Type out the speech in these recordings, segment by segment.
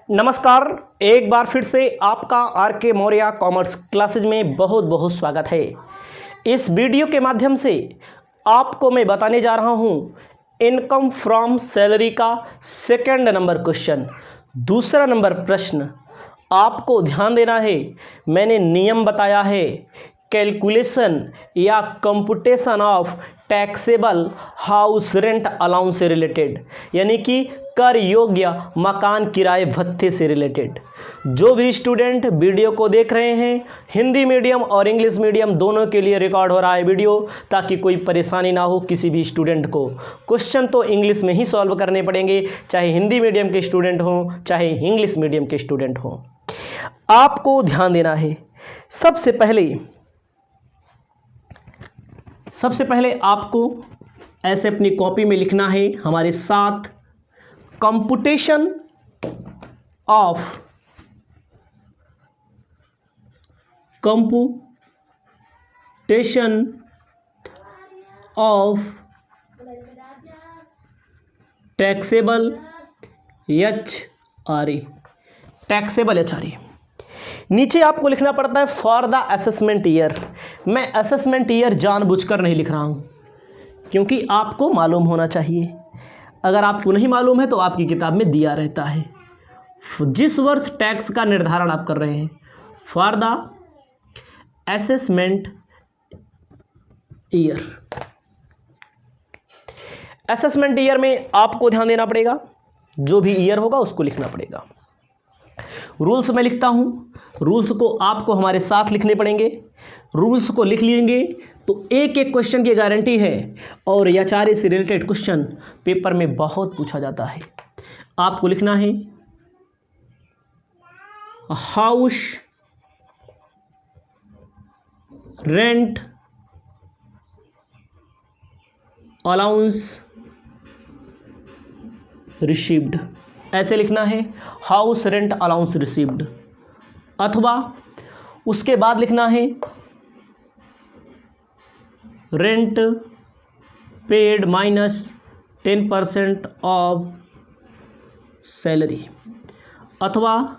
नमस्कार, एक बार फिर से आपका आर के मौर्य कॉमर्स क्लासेज में बहुत बहुत स्वागत है। इस वीडियो के माध्यम से आपको मैं बताने जा रहा हूं इनकम फ्रॉम सैलरी का सेकंड नंबर क्वेश्चन। दूसरा नंबर प्रश्न आपको ध्यान देना है, मैंने नियम बताया है कैलकुलेशन या computation of taxable house rent allowance से रिलेटेड, यानी कि कर योग्य मकान किराए भत्ते से रिलेटेड। जो भी स्टूडेंट वीडियो को देख रहे हैं, हिंदी मीडियम और इंग्लिश मीडियम दोनों के लिए रिकॉर्ड हो रहा है वीडियो, ताकि कोई परेशानी ना हो किसी भी स्टूडेंट को। क्वेश्चन तो इंग्लिश में ही सॉल्व करने पड़ेंगे, चाहे हिंदी मीडियम के स्टूडेंट हों चाहे इंग्लिश मीडियम के स्टूडेंट हों। आपको ध्यान देना है, सबसे पहले आपको ऐसे अपनी कॉपी में लिखना है हमारे साथ, कंप्यूटेशन ऑफ टैक्सेबल HRA। नीचे आपको लिखना पड़ता है फॉर द असेसमेंट ईयर। मैं असेसमेंट ईयर जानबूझकर नहीं लिख रहा हूं, क्योंकि आपको मालूम होना चाहिए। अगर आपको नहीं मालूम है तो आपकी किताब में दिया रहता है जिस वर्ष टैक्स का निर्धारण आप कर रहे हैं, for the assessment year. Assessment year में आपको ध्यान देना पड़ेगा, जो भी ईयर होगा उसको लिखना पड़ेगा। रूल्स मैं लिखता हूं, रूल्स को आपको हमारे साथ लिखने पड़ेंगे। रूल्स को लिख लेंगे तो एक एक क्वेश्चन की गारंटी है, और HRA से रिलेटेड क्वेश्चन पेपर में बहुत पूछा जाता है। आपको लिखना है हाउस रेंट अलाउंस रिसीव्ड, ऐसे लिखना है हाउस रेंट अलाउंस रिसीव्ड, अथवा उसके बाद लिखना है rent paid minus 10% of salary, अथवा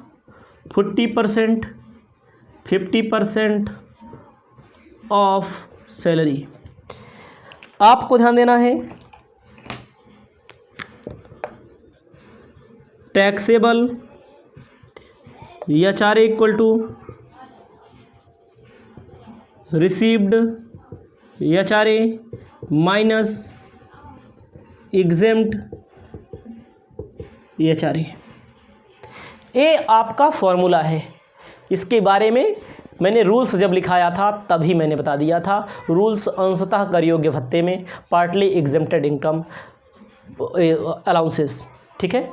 40% 50% ऑफ सैलरी। आपको ध्यान देना है taxable HRA equal to received HRA minus exempt HRA। ये आपका फॉर्मूला है। इसके बारे में मैंने रूल्स जब लिखाया था तभी मैंने बता दिया था। रूल्स अंशतः कर योग्य भत्ते में, पार्टली एग्जेम्प्टेड इनकम अलाउंसेस, ठीक है।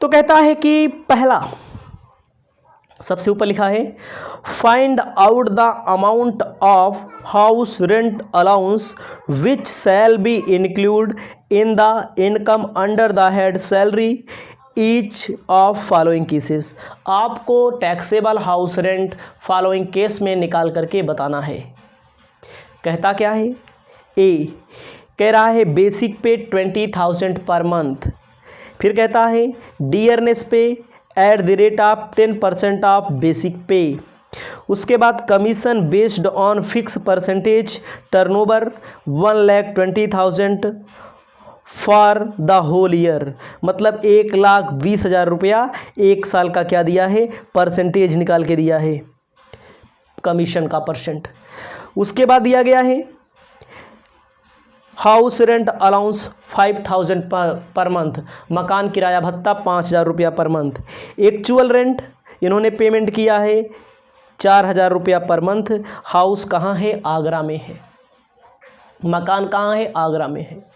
तो कहता है कि पहला, सबसे ऊपर लिखा है find out the amount of house rent allowance which shall be include in the income under the head salary each of following cases. आपको taxable house rent following case में निकाल करके बताना है। कहता क्या है, ए कह रहा है बेसिक पे 20,000 पर मंथ, फिर कहता है dearness pay at the rate of 10% of basic pay, उसके बाद commission based on fix percentage turnover 1,20,000 for the whole year, मतलब 1,20,000 रुपया एक साल का क्या दिया है, परसेंटेज निकाल के दिया है, कमीशन का परसेंट। उसके बाद दिया गया है house rent allowance 5,000 per month, मकान किराया भत्ता 5,000 रुपया पर मंथ। एक्चुअल रेंट इन्होंने पेमेंट किया है 4,000 रुपया पर मंथ। हाउस कहाँ है, आगरा में है। मकान कहाँ है, आगरा में है।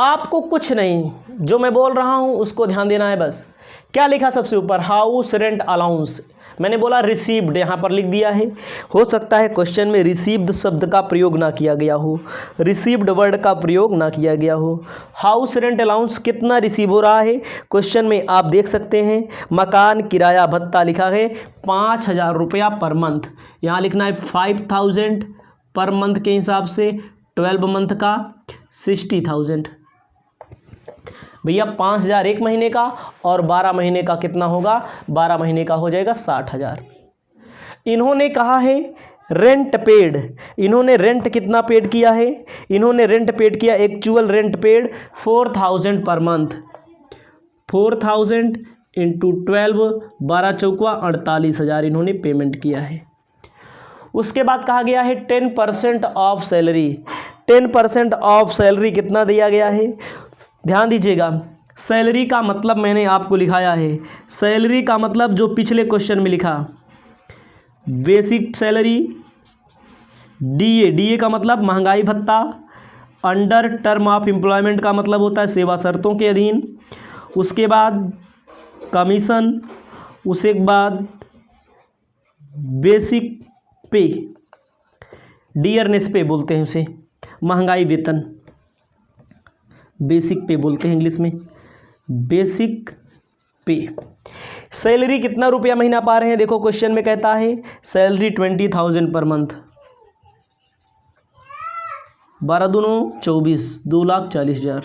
आपको कुछ नहीं, जो मैं बोल रहा हूँ उसको ध्यान देना है बस। क्या लिखा सबसे ऊपर, हाउस रेंट अलाउंस, मैंने बोला रिसीव्ड, यहाँ पर लिख दिया है। हो सकता है क्वेश्चन में रिसीव्ड शब्द का प्रयोग ना किया गया हो, रिसीव्ड वर्ड का प्रयोग ना किया गया हो। हाउस रेंट अलाउंस कितना रिसीव हो रहा है, क्वेश्चन में आप देख सकते हैं मकान किराया भत्ता लिखा है 5,000 रुपया पर मंथ। यहाँ लिखना है 5,000 पर मंथ के हिसाब से, 12 मंथ का 60,000। भैया 5,000 एक महीने का और 12 महीने का कितना होगा, 12 महीने का हो जाएगा 60,000। इन्होंने कहा है रेंट पेड, इन्होंने रेंट कितना पेड किया है, इन्होंने रेंट पेड किया, actual rent paid 4,000 per month, 4,000 into 12, 12 चौका 48,000 इन्होंने पेमेंट किया है। उसके बाद कहा गया है 10% ऑफ सैलरी, 10% ऑफ सैलरी कितना दिया गया है, ध्यान दीजिएगा। सैलरी का मतलब मैंने आपको लिखाया है, सैलरी का मतलब जो पिछले क्वेश्चन में लिखा, बेसिक सैलरी, डीए का मतलब महंगाई भत्ता, अंडर टर्म ऑफ एम्प्लॉयमेंट का मतलब होता है सेवा शर्तों के अधीन, उसके बाद कमीशन, उसके बाद बेसिक पे, डियरनेस पे बोलते हैं उसे, महंगाई वेतन, बेसिक पे बोलते हैं इंग्लिश में, बेसिक पे। सैलरी कितना रुपया महीना पा रहे हैं, देखो क्वेश्चन में कहता है सैलरी 20,000 पर मंथ, 12 दूनो 24, 2,40,000।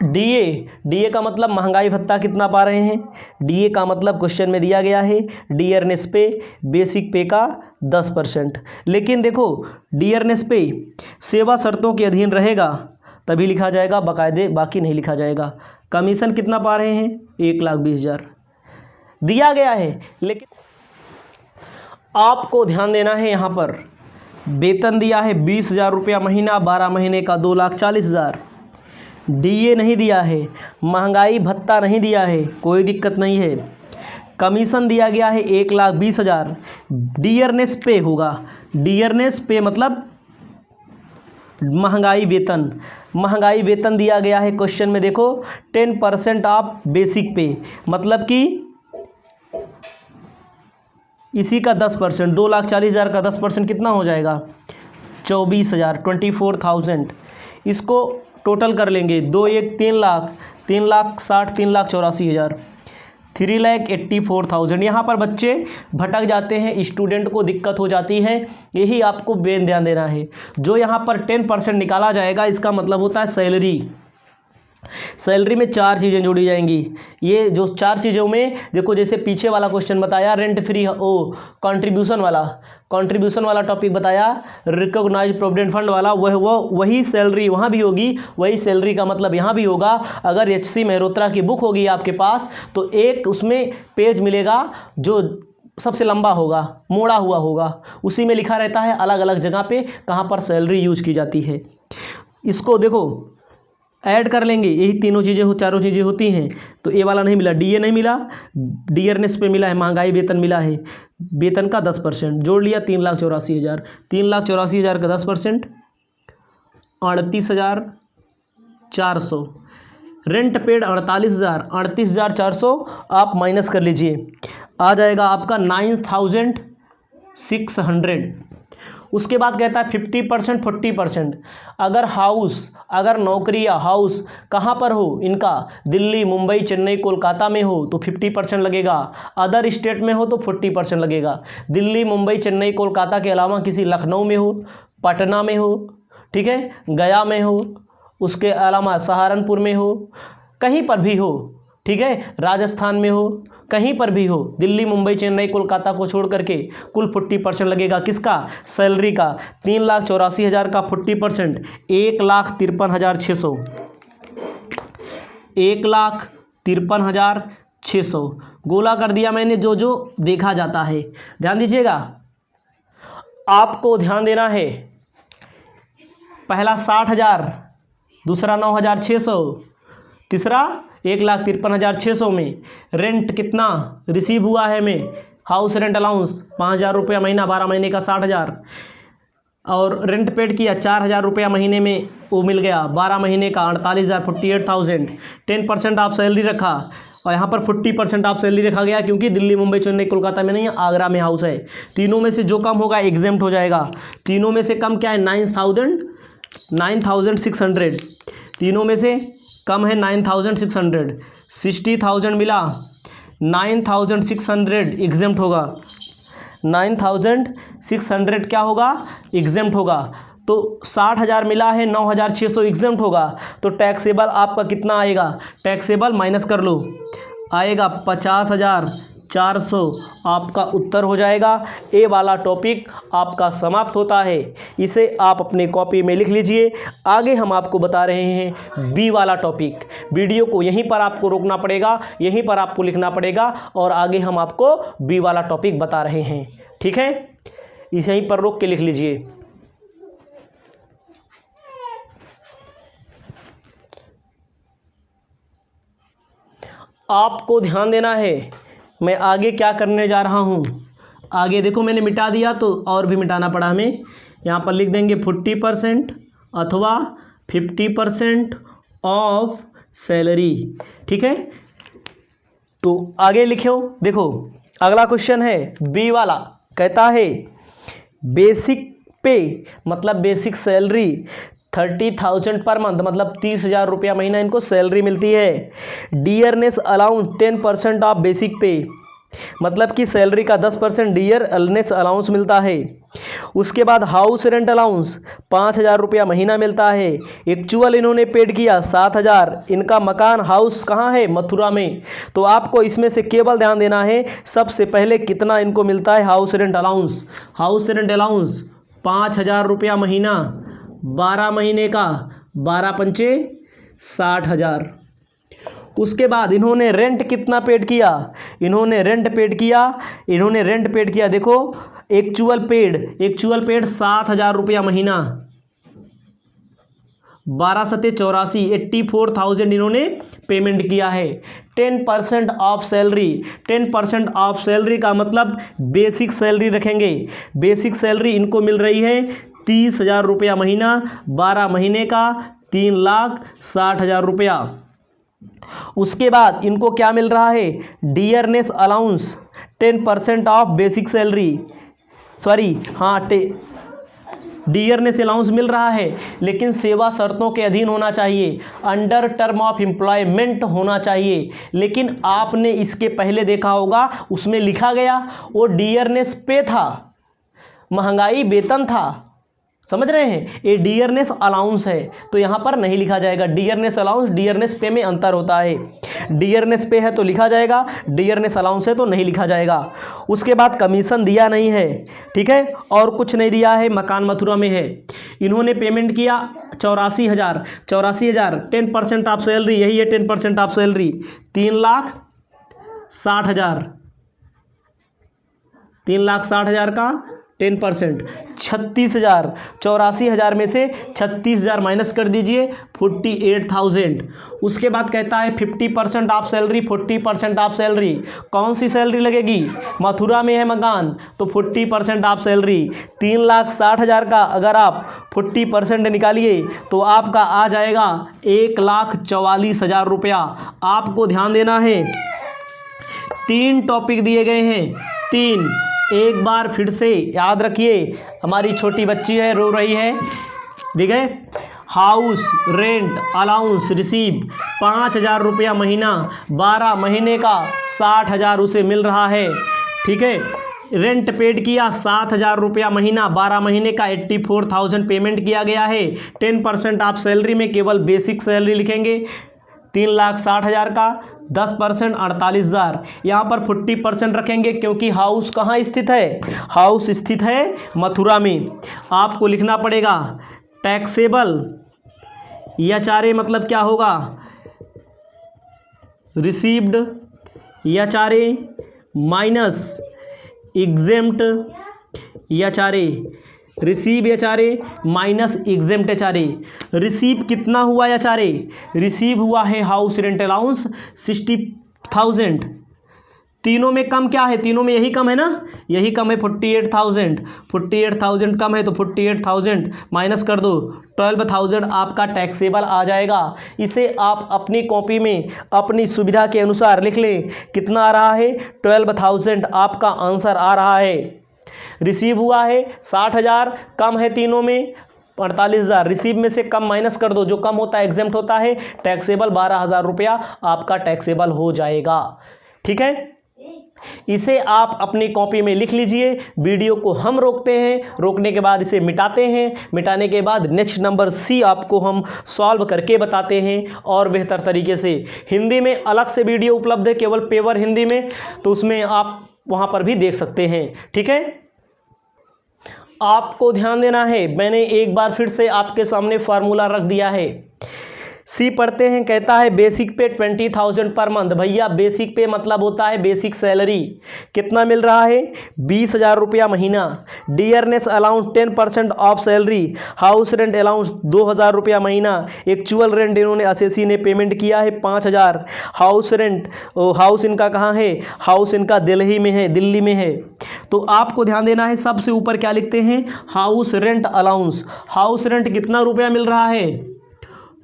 डीए का मतलब महंगाई भत्ता कितना पा रहे हैं, डीए का मतलब क्वेश्चन में दिया गया है डियरनेस पे, बेसिक पे का 10%। लेकिन देखो डियरनेस पे सेवा शर्तों के अधीन रहेगा तभी लिखा जाएगा, बाकायदे बाकी नहीं लिखा जाएगा। कमीशन कितना पा रहे हैं, 1,20,000 दिया गया है। लेकिन आपको ध्यान देना है, यहाँ पर वेतन दिया है 20,000 रुपया महीना, 12 महीने का 2,40,000। डीए नहीं दिया है, महंगाई भत्ता नहीं दिया है, कोई दिक्कत नहीं है। कमीशन दिया गया है 1,20,000। डियरनेस पे होगा, डियरनेस पे मतलब महंगाई वेतन, महंगाई वेतन दिया गया है क्वेश्चन में, देखो 10% ऑफ बेसिक पे, मतलब कि इसी का 10%, 2,40,000 का 10% कितना हो जाएगा, 24,000, 24,000। इसको टोटल कर लेंगे, 2 1 3 लाख, 3,60,000, 3,84,000, 3,84,000। यहाँ पर बच्चे भटक जाते हैं, स्टूडेंट को दिक्कत हो जाती है, यही आपको बेन ध्यान देना है। जो यहाँ पर 10% निकाला जाएगा इसका मतलब होता है सैलरी। सैलरी में 4 चीज़ें जोड़ी जाएंगी, ये जो 4 चीज़ों में देखो, जैसे पीछे वाला क्वेश्चन बताया रेंट फ्री, कंट्रीब्यूशन वाला टॉपिक बताया, रिकॉग्नाइज प्रोविडेंट फंड वाला, वही सैलरी वहाँ भी होगी, वही सैलरी का मतलब यहाँ भी होगा। अगर एचसी मेहरोत्रा की बुक होगी आपके पास तो एक उसमें पेज मिलेगा जो सबसे लंबा होगा, मोड़ा हुआ होगा, उसी में लिखा रहता है अलग अलग जगह पे कहाँ पर सैलरी यूज की जाती है। इसको देखो ऐड कर लेंगे, यही तीनों चीज़ें चारों चीज़ें होती हैं। तो ए वाला नहीं मिला, डीए नहीं मिला, डियरनेस पे मिला है, महंगाई वेतन मिला है, वेतन का 10% जोड़ लिया, 3,84,000, 3,84,000 का 10%, 38,400। रेंट पेड 48,000, 38,400 आप माइनस कर लीजिए, आ जाएगा आपका 9,600। उसके बाद कहता है 50%, 40%। अगर नौकरी या हाउस कहाँ पर हो इनका, दिल्ली, मुंबई, चेन्नई, कोलकाता में हो तो 50% लगेगा, अदर स्टेट में हो तो 40% लगेगा। दिल्ली, मुंबई, चेन्नई, कोलकाता के अलावा किसी लखनऊ में हो, पटना में हो, ठीक है, गया में हो, उसके अलावा सहारनपुर में हो, कहीं पर भी हो, ठीक है, राजस्थान में हो, कहीं पर भी हो, दिल्ली, मुंबई, चेन्नई, कोलकाता को छोड़ करके कुल 40% लगेगा। किसका, सैलरी का। 3,84,000 का 40%, 1,53,600, 1,53,600 गोला कर दिया मैंने, जो जो देखा जाता है। ध्यान दीजिएगा, आपको ध्यान देना है, पहला 60,000, दूसरा 9,600, तीसरा 1,53,600 में रेंट कितना रिसीव हुआ है हमें, हाउस रेंट अलाउंस 5,000 रुपया महीना, 12 महीने का 60,000, और रेंट पेड किया 4,000 रुपया महीने में वो मिल गया, 12 महीने का 48,000, 48,000। 10% आप सैलरी रखा और यहाँ पर 40% आप सैलरी रखा गया, क्योंकि दिल्ली, मुंबई, चेन्नई, कोलकाता में नहीं, आगरा में हाउस है। तीनों में से जो कम होगा एग्जेम्प्ट हो जाएगा। तीनों में से कम क्या है, 9,600। तीनों में से कम है 9,600, 60,000 मिला, 9,600 एग्जेम्प्ट होगा, 9,600 क्या होगा, एग्जेम्प्ट होगा। तो 60,000 मिला है, 9,600 एग्जाम्प्ट होगा, तो टैक्सेबल आपका कितना आएगा, टैक्सेबल माइनस कर लो, आएगा 50,400, आपका उत्तर हो जाएगा। ए वाला टॉपिक आपका समाप्त होता है, इसे आप अपने कॉपी में लिख लीजिए। आगे हम आपको बता रहे हैं बी वाला टॉपिक। वीडियो को यहीं पर आपको रोकना पड़ेगा, यहीं पर आपको लिखना पड़ेगा, और आगे हम आपको बी वाला टॉपिक बता रहे हैं, ठीक है, इसे यहीं पर रोक के लिख लीजिए। आपको ध्यान देना है, मैं आगे क्या करने जा रहा हूँ। आगे देखो मैंने मिटा दिया, तो और भी मिटाना पड़ा हमें। यहाँ पर लिख देंगे 40% अथवा 50% ऑफ सैलरी, ठीक है। तो आगे लिखो, देखो अगला क्वेश्चन है बी वाला, कहता है बेसिक पे मतलब बेसिक सैलरी 30,000 पर मंथ, मतलब 30,000 रुपया महीना इनको सैलरी मिलती है। डियरनेस अलाउंस 10% ऑफ बेसिक पे, मतलब कि सैलरी का 10% डियरनेस अलाउंस मिलता है। उसके बाद हाउस रेंट अलाउंस 5,000 रुपया महीना मिलता है। एक्चुअल इन्होंने पेड किया 7,000, इनका मकान हाउस कहाँ है, मथुरा में। तो आपको इसमें से केवल ध्यान देना है सबसे पहले कितना इनको मिलता है house rent allowance. House rent allowance 5,000 रुपया महीना, 12 महीने का, 12 पंचे 60,000। उसके बाद इन्होंने रेंट कितना पेड किया, इन्होंने रेंट पेड किया, देखो एक्चुअल पेड 7,000 रुपया महीना, 12 सते 84, 84,000 इन्होंने पेमेंट किया है। 10% ऑफ सैलरी, 10% ऑफ सैलरी का मतलब बेसिक सैलरी रखेंगे। बेसिक सैलरी इनको मिल रही है 30,000 रुपया महीना, 12 महीने का, 3,60,000 रुपया। उसके बाद इनको क्या मिल रहा है, dearness allowance 10% of basic salary, sorry हाँ डियरनेस अलाउंस मिल रहा है, लेकिन सेवा शर्तों के अधीन होना चाहिए, अंडर टर्म ऑफ एम्प्लॉयमेंट होना चाहिए। लेकिन आपने इसके पहले देखा होगा उसमें लिखा गया वो डियरनेस पे था, महंगाई वेतन था, समझ रहे हैं, ये डियरनेस अलाउंस है, तो यहाँ पर नहीं लिखा जाएगा। डियरनेस अलाउंस डियरनेस पे में अंतर होता है, डियरनेस पे है तो लिखा जाएगा, डियरनेस अलाउंस है तो नहीं लिखा जाएगा। उसके बाद कमीशन दिया नहीं है, ठीक है, और कुछ नहीं दिया है, मकान मथुरा में है। इन्होंने पेमेंट किया 84,000, 10% ऑफ सैलरी, यही है 10% ऑफ सैलरी, 3,60,000, 3,60,000 का 10%, 36,000, 84,000 में से 36,000 माइनस कर दीजिए, 48,000। उसके बाद कहता है 50% ऑफ सैलरी, 40% ऑफ सैलरी, कौन सी सैलरी लगेगी, मथुरा में है मकान तो 40% ऑफ सैलरी, 3,60,000 का अगर आप 40% निकालिए तो आपका आ जाएगा 1,44,000 रुपया। आपको ध्यान देना है, 3 टॉपिक दिए गए हैं, 3, एक बार फिर से याद रखिए, हमारी छोटी बच्ची है रो रही है, ठीक है। हाउस रेंट अलाउंस रिसीव 5,000 रुपया महीना, 12 महीने का 60,000 उसे मिल रहा है, ठीक है। रेंट पेड किया 7,000 रुपया महीना, 12 महीने का 84,000 पेमेंट किया गया है। 10% ऑफ सैलरी में केवल बेसिक सैलरी लिखेंगे, 3,60,000 का 10% 48,000। यहाँ पर 40% रखेंगे क्योंकि हाउस कहाँ स्थित है, हाउस स्थित है मथुरा में। आपको लिखना पड़ेगा टैक्सेबल या चारे मतलब क्या होगा, रिसीव्ड या चारे माइनस एग्जेम्प्ट या चारे, रिसीव या चारे माइनस एग्जेम्प्ट या चारे। रिसीव कितना हुआ या चारे, रिसीव हुआ है हाउस रेंट अलाउंस 60,000, तीनों में कम क्या है, तीनों में यही कम है ना, यही कम है 48,000, 48,000 कम है तो 48,000 माइनस कर दो, 12,000 आपका टैक्सेबल आ जाएगा। इसे आप अपनी कॉपी में अपनी सुविधा के अनुसार लिख लें, कितना आ रहा है 12,000 आपका आंसर आ रहा है। रिसीव हुआ है 60,000, कम है तीनों में 48,000, रिसीव में से कम माइनस कर दो, जो कम होता है एग्जेम्प्ट होता है, टैक्सेबल 12,000 रुपया आपका टैक्सेबल हो जाएगा, ठीक है। इसे आप अपनी कॉपी में लिख लीजिए। वीडियो को हम रोकते हैं, रोकने के बाद इसे मिटाते हैं, मिटाने के बाद नेक्स्ट नंबर सी आपको हम सॉल्व करके बताते हैं और बेहतर तरीके से। हिंदी में अलग से वीडियो उपलब्ध है, केवल पेवर हिंदी में, तो उसमें आप वहाँ पर भी देख सकते हैं। ठीक है, आपको ध्यान देना है, मैंने एक बार फिर से आपके सामने फार्मूला रख दिया है। सी पढ़ते हैं, कहता है बेसिक पे 20,000 पर मंथ। भैया बेसिक पे मतलब होता है बेसिक सैलरी। कितना मिल रहा है? 20,000 रुपया महीना। Dearness allowance 10% of salary. House rent allowance 2,000 रुपया महीना। एक्चुअल रेंट इन्होंने असेसी ने पेमेंट किया है 5,000। हाउस रेंट, हाउस इनका कहाँ है? हाउस इनका दिल्ली में है। तो आपको ध्यान देना है, सबसे ऊपर क्या लिखते हैं? House rent allowance. House rent कितना रुपया मिल रहा है?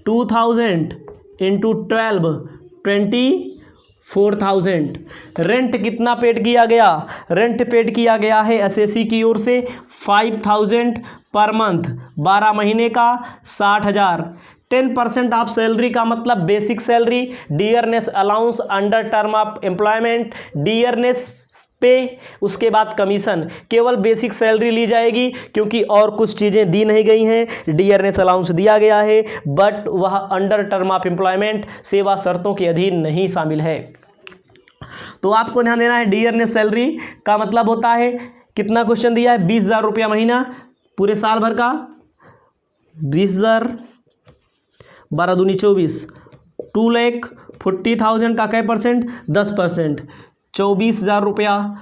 2,000 इंटू 12 24,000। रेंट कितना पेड किया गया? रेंट पेड किया गया है एसएससी की ओर से 5,000 पर मंथ, 12 महीने का 60,000। 10% ऑफ सैलरी का मतलब basic salary, dearness allowance under term of employment, dearness पे, उसके बाद कमीशन। केवल बेसिक सैलरी ली जाएगी क्योंकि और कुछ चीज़ें दी नहीं गई हैं। डियरनेस अलाउंस दिया गया है बट वह अंडर टर्म ऑफ एम्प्लॉयमेंट, सेवा शर्तों के अधीन नहीं शामिल है। तो आपको ध्यान देना है, डियरनेस सैलरी का मतलब होता है, कितना क्वेश्चन दिया है? 20,000 रुपया महीना पूरे साल भर का। 20,000 12 दूनी 24, 2,40,000 का क्या परसेंट? 10%। 24,000 रुपया।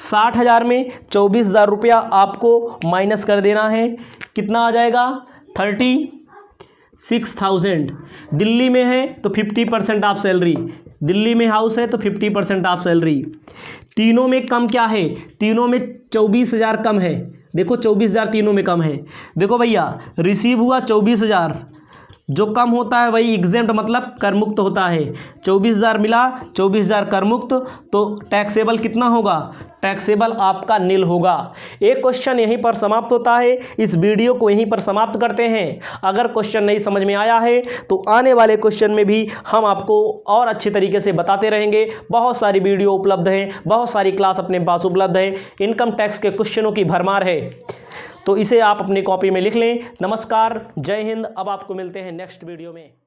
60,000 में 24,000 रुपया आपको माइनस कर देना है। कितना आ जाएगा? 36,000। दिल्ली में है तो 50% ऑफ सैलरी। दिल्ली में हाउस है तो 50% ऑफ सैलरी। तीनों में कम क्या है? तीनों में 24,000 कम है। देखो 24,000 तीनों में कम है। देखो भैया, रिसीव हुआ 24,000, जो कम होता है वही एग्जेम्प्ट मतलब कर मुक्त होता है। 24,000 मिला, 24,000 कर मुक्त, तो टैक्सेबल कितना होगा? टैक्सेबल आपका नील होगा। एक क्वेश्चन यहीं पर समाप्त होता है। इस वीडियो को यहीं पर समाप्त करते हैं। अगर क्वेश्चन नहीं समझ में आया है तो आने वाले क्वेश्चन में भी हम आपको और अच्छे तरीके से बताते रहेंगे। बहुत सारी वीडियो उपलब्ध हैं, बहुत सारी क्लास अपने पास उपलब्ध है। इनकम टैक्स के क्वेश्चनों की भरमार है, तो इसे आप अपनी कॉपी में लिख लें। नमस्कार, जय हिंद। अब आपको मिलते हैं नेक्स्ट वीडियो में।